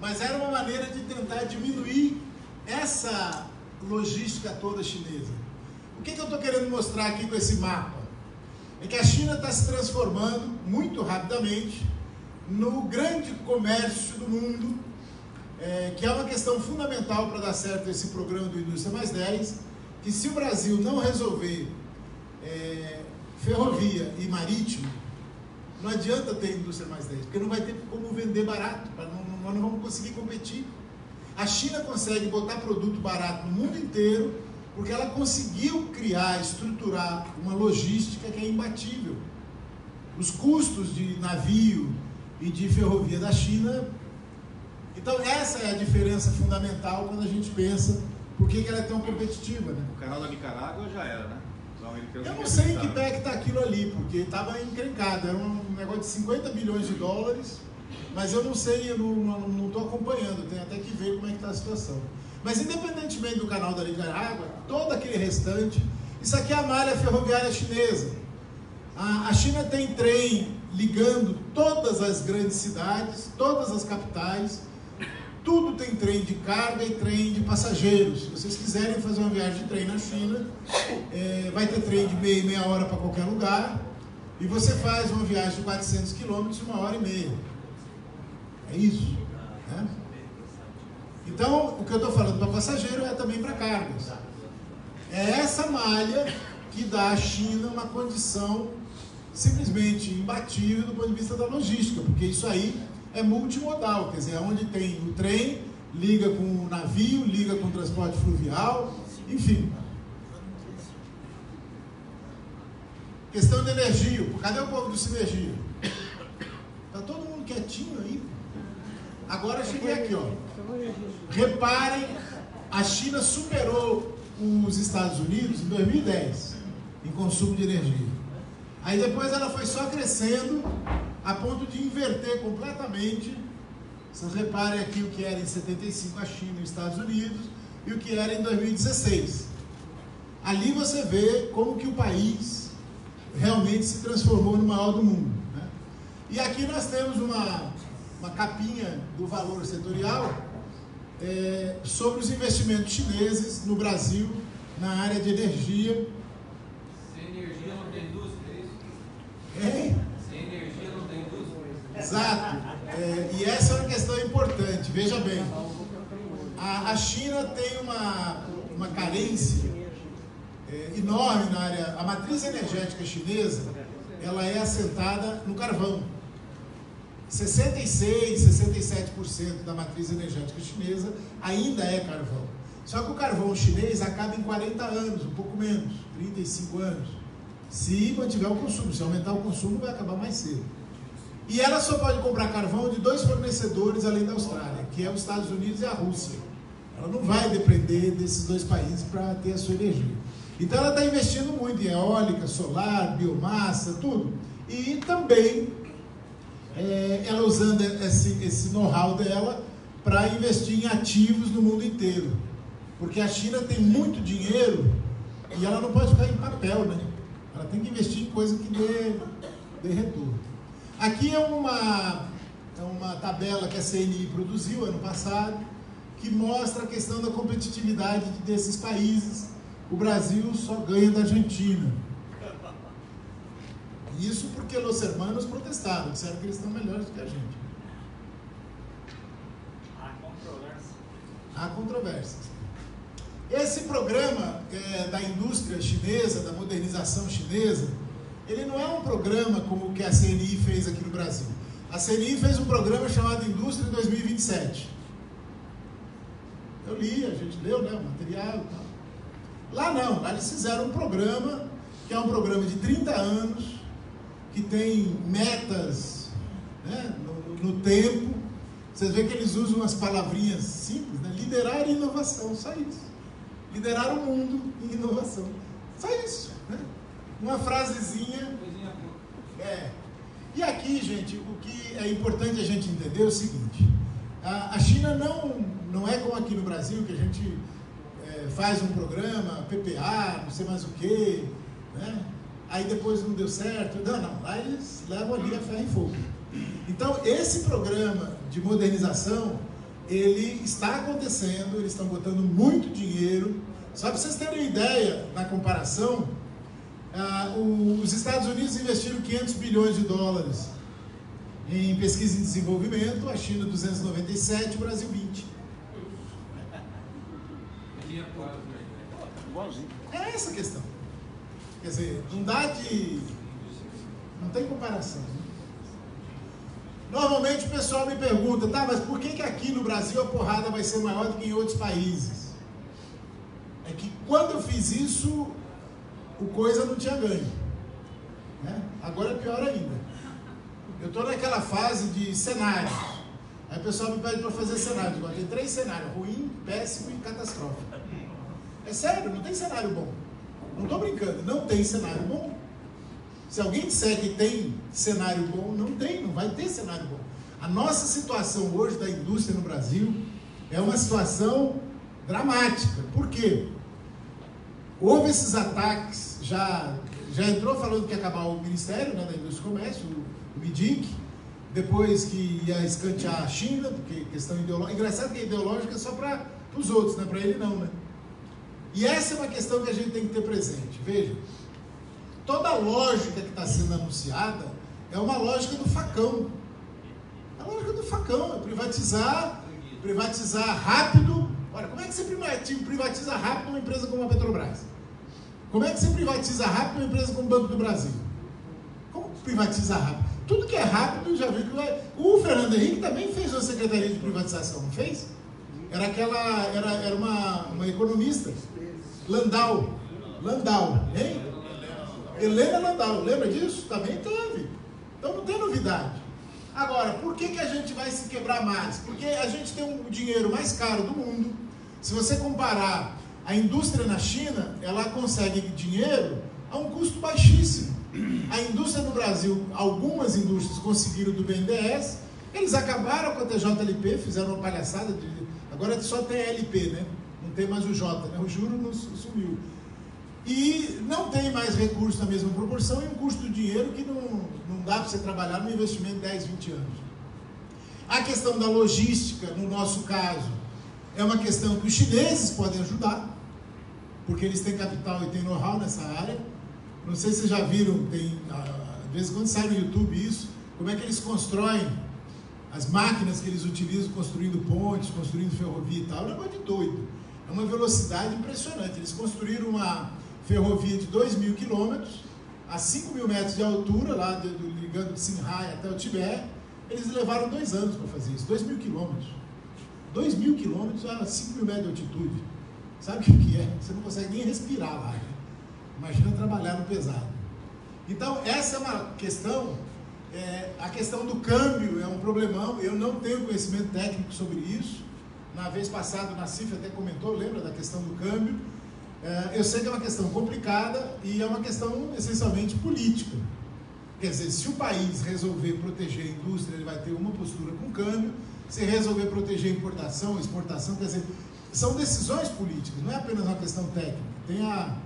[SPEAKER 1] Mas era uma maneira de tentar diminuir essa logística toda chinesa. O que eu estou querendo mostrar aqui com esse mapa? É que a China está se transformando muito rapidamente no grande comércio do mundo, que é uma questão fundamental para dar certo esse programa do Indústria Mais 10, que se o Brasil não resolver ferrovia e marítimo, não adianta ter Indústria Mais 10, porque não vai ter como vender barato, nós não vamos conseguir competir. A China consegue botar produto barato no mundo inteiro, porque ela conseguiu criar, estruturar uma logística que é imbatível. Os custos de navio e de ferrovia da China. Então essa é a diferença fundamental quando a gente pensa por que ela é tão competitiva, né?
[SPEAKER 2] O canal da Nicarágua já era, né?
[SPEAKER 1] Eu não sei em que pé que está aquilo ali, porque estava encrencado, era um negócio de 50 bilhões de dólares, mas eu não sei, eu não estou acompanhando, tenho até que ver como é que está a situação. Mas independentemente do canal da Nicarágua, todo aquele restante, isso aqui é a malha ferroviária chinesa. A China tem trem ligando todas as grandes cidades, todas as capitais, tudo tem trem de carga e trem de passageiros. Se vocês quiserem fazer uma viagem de trem na China, vai ter trem de meia hora para qualquer lugar, e você faz uma viagem de 400 quilômetros em 1h30. É isso, né? Então, o que eu estou falando para passageiro é também para cargas. É essa malha que dá à China uma condição simplesmente imbatível do ponto de vista da logística, porque isso aí é multimodal, quer dizer, onde tem o trem, liga com o navio, liga com o transporte fluvial, enfim. Questão de energia, cadê o povo do Sinergia? Está todo mundo quietinho aí? Agora eu cheguei aqui, ó. Reparem, a China superou os Estados Unidos em 2010 em consumo de energia. Aí depois ela foi só crescendo a ponto de inverter completamente. Vocês reparem aqui o que era em 75 a China e os Estados Unidos e o que era em 2016. Ali você vê como que o país realmente se transformou no maior do mundo, né? E aqui nós temos uma capinha do valor setorial sobre os investimentos chineses no Brasil na área de energia.
[SPEAKER 3] Sem energia não tem indústria, é isso?
[SPEAKER 1] Hein?
[SPEAKER 3] Sem energia não tem indústria.
[SPEAKER 1] Exato. E essa é uma questão importante. Veja bem, a China tem uma carência enorme na área. A matriz energética chinesa, ela é assentada no carvão. 66, 67% da matriz energética chinesa ainda é carvão. Só que o carvão chinês acaba em 40 anos, um pouco menos, 35 anos. Se mantiver o consumo, se aumentar o consumo, vai acabar mais cedo. E ela só pode comprar carvão de 2 fornecedores além da Austrália, que é os Estados Unidos e a Rússia. Ela não vai depender desses 2 países para ter a sua energia. Então ela está investindo muito em eólica, solar, biomassa, tudo. E também ela usando esse know-how dela para investir em ativos no mundo inteiro. Porque a China tem muito dinheiro e ela não pode ficar em papel, né? Ela tem que investir em coisa que dê retorno. Aqui é uma tabela que a CNI produziu ano passado, que mostra a questão da competitividade desses países. O Brasil só ganha da Argentina. Isso porque os hermanos protestaram, disseram que eles estão melhores do que a gente. Há controvérsias. Esse programa da indústria chinesa, da modernização chinesa, ele não é um programa como o que a CNI fez aqui no Brasil. A CNI fez um programa chamado Indústria 2027. Eu li, a gente leu, né, o material e tal. Lá não, lá eles fizeram um programa, que é um programa de 30 anos, que tem metas, né, no tempo. Vocês veem que eles usam umas palavrinhas simples, né? Liderar inovação, só isso. Liderar o mundo em inovação. Só isso, né? Uma frasezinha. E aqui, gente, o que é importante a gente entender é o seguinte: a China não é como aqui no Brasil, que a gente faz um programa, PPA, não sei mais o que, né? Aí depois não deu certo. Não, lá eles levam ali a ferro e fogo. Então, esse programa de modernização, ele está acontecendo, eles estão botando muito dinheiro. Só para vocês terem uma ideia, na comparação, os Estados Unidos investiram 500 bilhões de dólares em pesquisa e desenvolvimento, a China 297, o Brasil 20. É essa a questão. Quer dizer, não tem comparação. Normalmente o pessoal me pergunta, tá, mas por que aqui no Brasil a porrada vai ser maior do que em outros países? É que quando eu fiz isso, o coisa não tinha ganho, né? Agora é pior ainda. Eu estou naquela fase de cenários. Aí o pessoal me pede para fazer cenários. Agora tem 3 cenários: ruim, péssimo e catastrófico. É sério, não tem cenário bom. Não estou brincando, não tem cenário bom. Se alguém disser que tem cenário bom, não vai ter cenário bom. A nossa situação hoje da indústria no Brasil é uma situação dramática. Por quê? Houve esses ataques, já entrou falando que ia acabar o Ministério, né, da Indústria e Comércio, o MIDIC, depois que ia escantear a China, porque questão ideológica. Engraçado que é ideológica só para os outros, né? Para ele não, né? E essa é uma questão que a gente tem que ter presente. Veja, toda a lógica que está sendo anunciada é uma lógica do facão. É a lógica do facão, é privatizar rápido. Olha, como é que você privatiza rápido uma empresa como a Petrobras? Como é que você privatiza rápido uma empresa como o Banco do Brasil? Como privatiza rápido? Tudo que é rápido, já viu que vai... O Fernando Henrique também fez uma secretaria de privatização, não fez? Era uma economista. Landau, hein? Helena Landau, lembra disso? Também teve. Então não tem novidade. Agora, por que a gente vai se quebrar mais? Porque a gente tem o dinheiro mais caro do mundo. Se você comparar a indústria na China, ela consegue dinheiro a um custo baixíssimo. A indústria no Brasil, algumas indústrias conseguiram do BNDES, eles acabaram com a TJLP, fizeram uma palhaçada, agora só tem a LP, né? Não tem mais o J, né? O juro não sumiu. E não tem mais recurso na mesma proporção e um custo do dinheiro que não dá para você trabalhar no investimento de 10, 20 anos. A questão da logística, no nosso caso, é uma questão que os chineses podem ajudar. porque eles têm capital e têm know-how nessa área. Não sei se vocês já viram, de vez em quando sai no YouTube isso, como é que eles constroem as máquinas que eles utilizam construindo pontes, construindo ferrovia e tal. É um negócio de doido. É uma velocidade impressionante. Eles construíram uma ferrovia de 2.000 quilômetros, a 5.000 metros de altura, lá ligando de Sinhai até o Tibete. Eles levaram 2 anos para fazer isso, 2.000 quilômetros. 2.000 quilômetros a 5.000 metros de altitude. Sabe o que é? Você não consegue nem respirar lá. Né? Imagina trabalhar no pesado. Então, essa é uma questão, a questão do câmbio é um problemão. Eu não tenho conhecimento técnico sobre isso. Na vez passada, o Nassif até comentou, lembra da questão do câmbio? Eu sei que é uma questão complicada e é uma questão essencialmente política. Quer dizer, se o país resolver proteger a indústria, ele vai ter uma postura com câmbio. Se resolver proteger a importação, exportação, quer dizer, são decisões políticas, não é apenas uma questão técnica. Tem a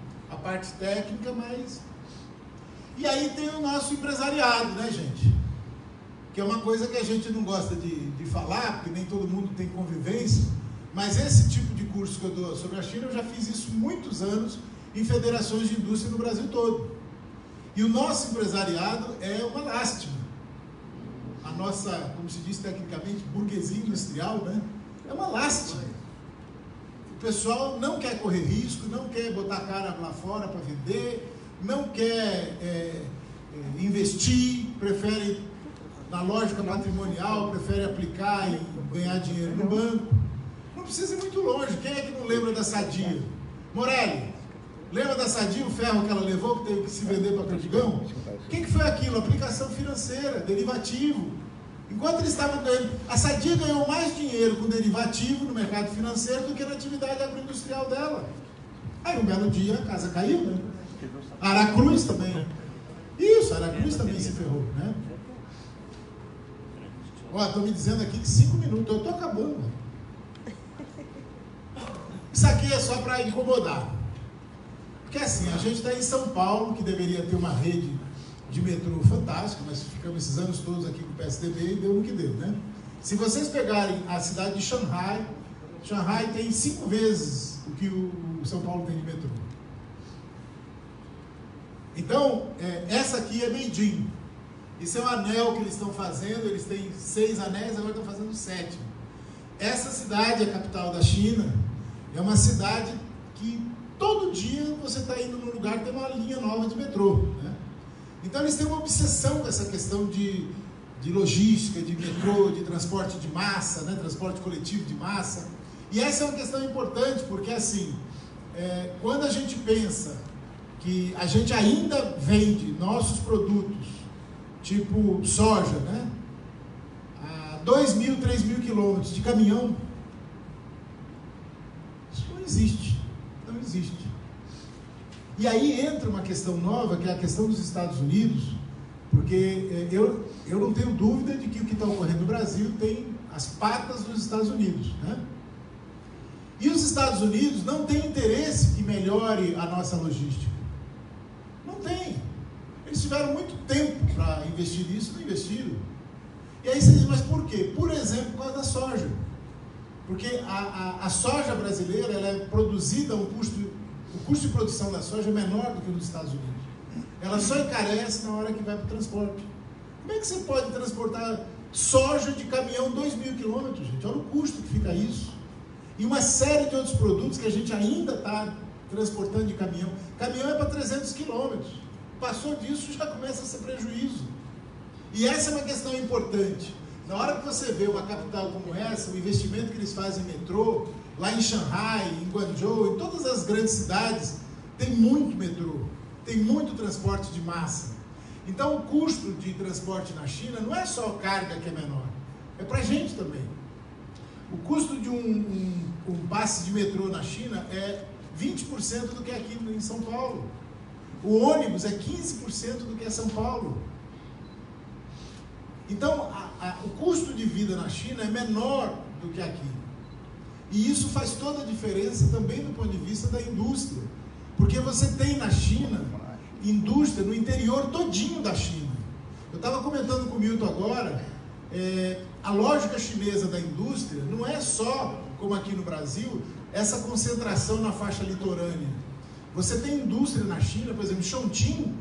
[SPEAKER 1] parte técnica, mas... E aí tem o nosso empresariado, né, gente? Que é uma coisa que a gente não gosta de falar, porque nem todo mundo tem convivência, mas esse tipo de curso que eu dou sobre a China, eu já fiz isso muitos anos em federações de indústria no Brasil todo. E o nosso empresariado é uma lástima. A nossa, como se diz tecnicamente, burguesia industrial, né? É uma lástima. O pessoal não quer correr risco, não quer botar a cara lá fora para vender, não quer investir, prefere, na lógica patrimonial, prefere aplicar e ganhar dinheiro no banco. Não precisa ir muito longe. Quem é que não lembra da Sadia? Morelli, lembra da Sadia, o ferro que ela levou, que teve que se vender para Perdigão? O que foi aquilo? Aplicação financeira, derivativo. Enquanto eles estavam ganhando, a Sadia ganhou mais dinheiro com derivativo no mercado financeiro do que na atividade agroindustrial dela. Aí um belo dia a casa caiu, né? Aracruz também. Isso, Aracruz também se ferrou, né? Ó, estão me dizendo aqui que 5 minutos, eu estou acabando. Isso aqui é só para incomodar. Porque assim, a gente está em São Paulo, que deveria ter uma rede de metrô fantástica, mas ficamos esses anos todos aqui com o PSDB e deu no que deu, né? Se vocês pegarem a cidade de Xangai, Xangai tem 5 vezes o que o São Paulo tem de metrô. Então, essa aqui é Beijing. Isso é um anel que eles estão fazendo, eles têm 6 anéis, agora estão fazendo o 7º. Essa cidade, a capital da China, é uma cidade que todo dia você está indo num lugar que tem uma linha nova de metrô, né? Então eles têm uma obsessão com essa questão de logística, de metrô, de transporte de massa, né? Transporte coletivo de massa. E essa é uma questão importante, porque assim, quando a gente pensa que a gente ainda vende nossos produtos, tipo soja, né? A 2.000, 3.000 quilômetros de caminhão, isso não existe. Não existe. E aí entra uma questão nova, que é a questão dos Estados Unidos, porque eu não tenho dúvida de que o que está ocorrendo no Brasil tem as patas dos Estados Unidos, né? E os Estados Unidos não têm interesse que melhore a nossa logística. Não tem. Eles tiveram muito tempo para investir nisso, não investiram. E aí você diz, mas por quê? Por exemplo, por causa da soja. Porque a soja brasileira, ela é produzida, o custo de produção da soja é menor do que o dos Estados Unidos. Ela só encarece na hora que vai para o transporte. Como é que você pode transportar soja de caminhão 2.000 quilômetros, gente? Olha o custo que fica isso. E uma série de outros produtos que a gente ainda está transportando de caminhão. Caminhão é para 300 quilômetros. Passou disso, já começa a ser prejuízo. E essa é uma questão importante. Na hora que você vê uma capital como essa, o investimento que eles fazem em metrô, lá em Xangai, em Guangzhou, em todas as grandes cidades, tem muito metrô, tem muito transporte de massa. Então o custo de transporte na China não é só carga que é menor, é para a gente também. O custo de um passe de metrô na China é 20% do que é aqui em São Paulo. O ônibus é 15% do que é São Paulo. Então, o custo de vida na China é menor do que aqui. E isso faz toda a diferença também do ponto de vista da indústria. Porque você tem na China, indústria no interior todinho da China. Eu estava comentando com o Milton agora, a lógica chinesa da indústria não é só, como aqui no Brasil, essa concentração na faixa litorânea. Você tem indústria na China, por exemplo, Chongqing,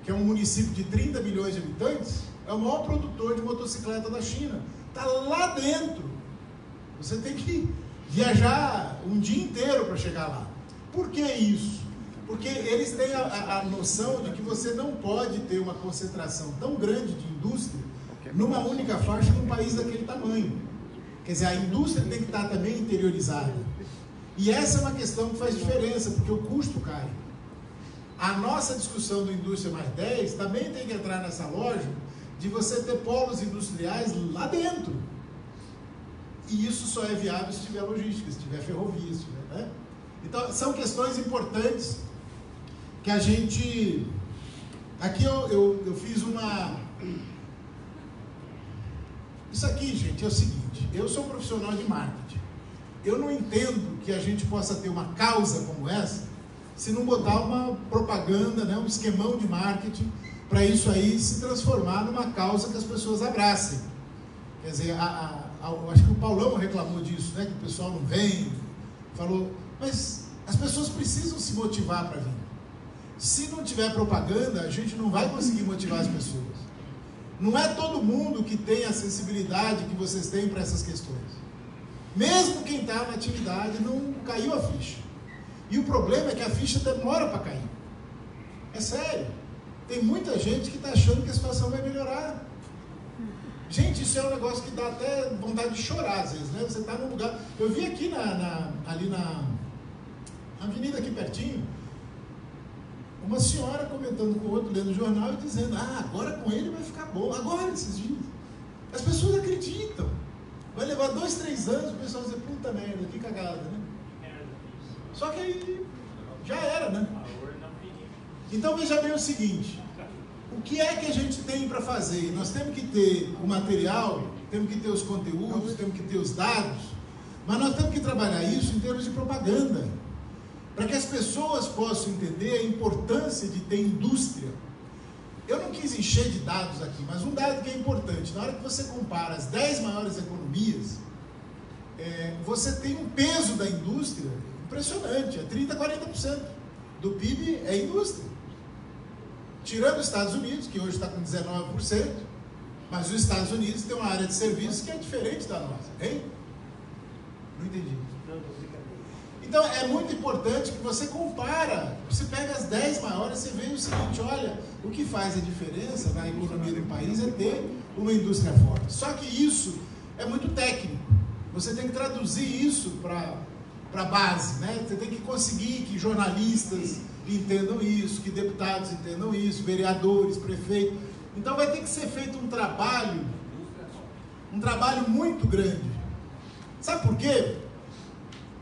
[SPEAKER 1] que é um município de 30 milhões de habitantes, é o maior produtor de motocicleta da China. Está lá dentro. Você tem que viajar um dia inteiro para chegar lá. Por que isso? Porque eles têm a noção de que você não pode ter uma concentração tão grande de indústria numa única faixa num país daquele tamanho. Quer dizer, a indústria tem que estar também interiorizada. E essa é uma questão que faz diferença, porque o custo cai. A nossa discussão do Indústria Mais 10 também tem que entrar nessa lógica de você ter polos industriais lá dentro. E isso só é viável se tiver logística, se tiver ferrovia, se tiver, né? Então, são questões importantes que a gente... Aqui eu fiz uma... Isso aqui, gente, é o seguinte. Eu sou um profissional de marketing. Eu não entendo que a gente possa ter uma causa como essa se não botar uma propaganda, né, um esquemão de marketing para isso aí se transformar numa causa que as pessoas abracem. Quer dizer, eu acho que o Paulão reclamou disso, né, que o pessoal não vem, falou, mas as pessoas precisam se motivar para vir. Se não tiver propaganda, a gente não vai conseguir motivar as pessoas. Não é todo mundo que tem a sensibilidade que vocês têm para essas questões. Mesmo quem está na atividade não caiu a ficha. E o problema é que a ficha demora para cair. É sério. Tem muita gente que está achando que a situação vai melhorar. Gente, isso é um negócio que dá até vontade de chorar às vezes, né? Você está num lugar... Eu vi aqui ali na avenida aqui pertinho, uma senhora comentando com o outro, lendo o jornal e dizendo, agora com ele vai ficar bom. Agora, esses dias. As pessoas acreditam. Vai levar 2, 3 anos, o pessoal vai dizer, puta merda, que cagada, né? Só que aí já era, né? Então veja bem o seguinte, o que é que a gente tem para fazer? Nós temos que ter o material, temos que ter os conteúdos, temos que ter os dados, mas nós temos que trabalhar isso em termos de propaganda, para que as pessoas possam entender a importância de ter indústria. Eu não quis encher de dados aqui, mas um dado que é importante, na hora que você compara as 10 maiores economias, você tem um peso da indústria impressionante, é 30%, 40% do PIB é indústria. Tirando os Estados Unidos, que hoje está com 19%, mas os Estados Unidos tem uma área de serviços que é diferente da nossa, hein? Não entendi. Então é muito importante que você compara, você pega as 10 maiores, você vê o seguinte, olha, o que faz a diferença na economia do país é ter uma indústria forte. Só que isso é muito técnico, você tem que traduzir isso para a base, né? Você tem que conseguir que jornalistas entendam isso, que deputados entendam isso, vereadores, prefeitos. Então vai ter que ser feito um trabalho muito grande. Sabe por quê?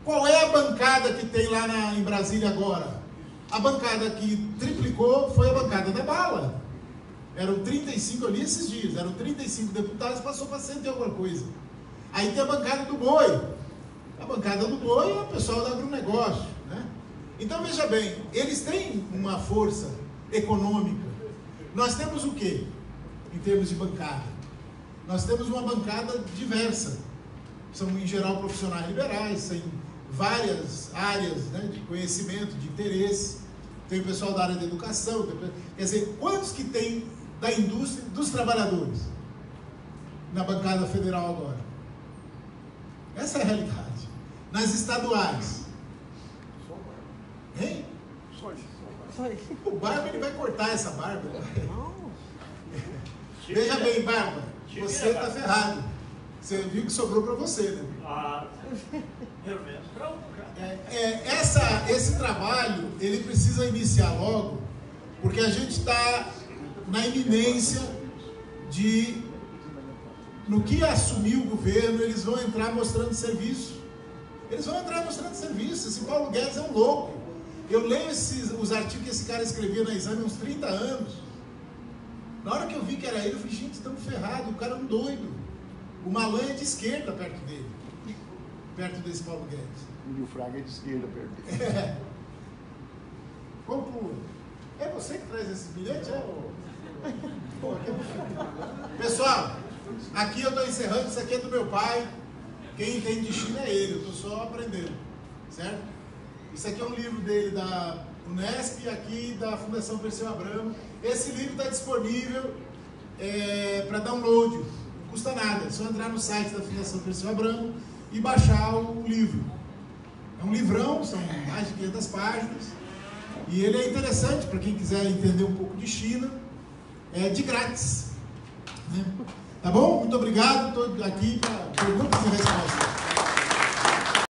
[SPEAKER 1] Qual é a bancada que tem lá em Brasília agora? A bancada que triplicou foi a bancada da bala. Eram 35, eu li esses dias, eram 35 deputados, passou para 100 e alguma coisa. Aí tem a bancada do boi. A bancada do boi é o pessoal do agronegócio, né? Então veja bem, eles têm uma força econômica. Nós temos o quê? Em termos de bancada? Nós temos uma bancada diversa. São em geral profissionais liberais, têm várias áreas, né, de conhecimento, de interesse. Tem o pessoal da área da educação, quer dizer, quantos que tem da indústria, dos trabalhadores na bancada federal agora? Essa é a realidade. Nas estaduais, hein? O Barba, ele vai cortar essa barba. Veja bem, Barba, você está ferrado. Você viu que sobrou para você, né?
[SPEAKER 4] Pelo menos para um, cara.
[SPEAKER 1] Esse trabalho, ele precisa iniciar logo, porque a gente está na iminência de, no que assumir o governo, eles vão entrar mostrando serviço. Eles vão entrar mostrando serviço. Esse Paulo Guedes é um louco. Eu leio os artigos que esse cara escrevia na Exame há uns 30 anos. Na hora que eu vi que era ele, eu falei, gente, estamos ferrados, o cara é um doido. O Malan é de esquerda perto dele. Perto desse Paulo Guedes.
[SPEAKER 5] E o Fraga é de esquerda perto dele.
[SPEAKER 1] É você que traz esses bilhetes? Pessoal, aqui eu estou encerrando, isso aqui é do meu pai. Quem entende de China é ele, eu estou só aprendendo, certo? Isso aqui é um livro dele Unesp, aqui da Fundação Perseu Abramo. Esse livro está disponível para download, não custa nada, é só entrar no site da Fundação Perseu Abramo e baixar o livro. É um livrão, são mais de 500 páginas, e ele é interessante para quem quiser entender um pouco de China, é de grátis, né? Tá bom? Muito obrigado, estou aqui para perguntas e respostas.